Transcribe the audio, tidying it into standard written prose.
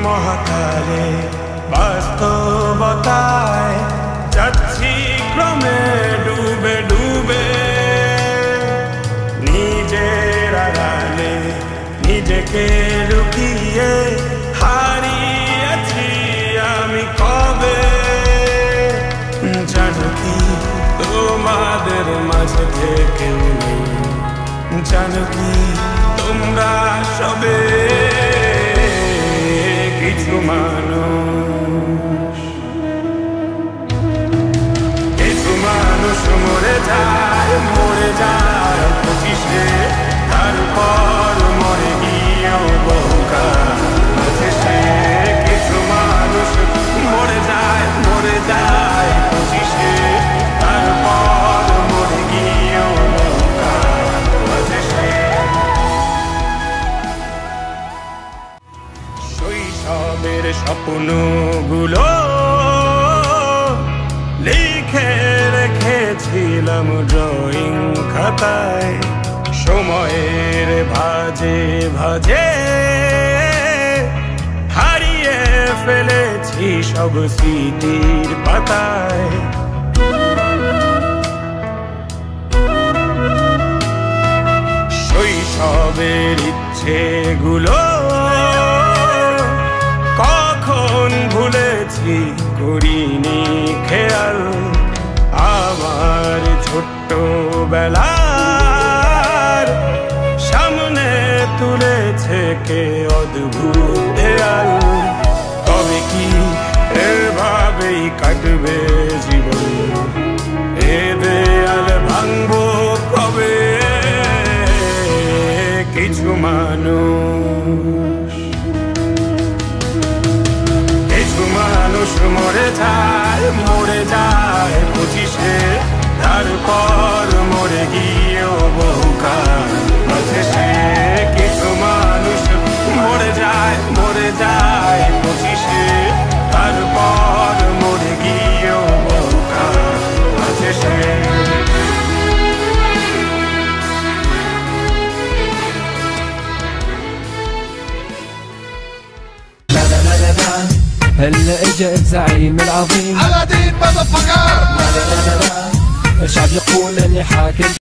মহাকালে বাস্তবতায় যাচ্ছি ক্রমে ডুবে ডুবে, নিজের আড়ালে নিজেকে লুকিয়ে হারিয়েছি আমি কবে। জানো কি তোমাদের মাঝে কেউ নেই, জানো কি তোমরা সবে কিছু মানুষ, কিছু মানুষ মরে যায় 25-এ, তারপর মরে গিয়েও বহুকাল আছে সে। কিছু মানুষ মরে যায় 25-এ, তারপর মরে গিয়েও বহুকাল আছে সে। শৈশবের স্বপ্নগুলো লিখে রেখেছিলাম ড্রয়িং খাতায়, সময়ের ভাজে ভাজে হারিয়ে ফেলেছি সব স্মৃতির পাতায়। শৈশবের ইচ্ছেগুলো কখন ভুলেছি করিনি খেয়াল, আমার ছোট্ট বেলার সামনে তুলেছে কে অদ্ভুত দেয়াল। তবে কি এভাবেই কাটবে জীবন, এ দেয়াল ভাঙবো কবে? কিছু মানুষ, কিছু মানুষ মরে যায় 25-এ, তারপর মরে গিয়েও বহুকাল আছে সে। কিছু মানুষ মরে যায় 25-এ, তারপর মরে গিয়েও বহুকাল আছে সে। هلا اجا الزعيم العظيم على دين مدفقر. الشعب يقول اني حاكم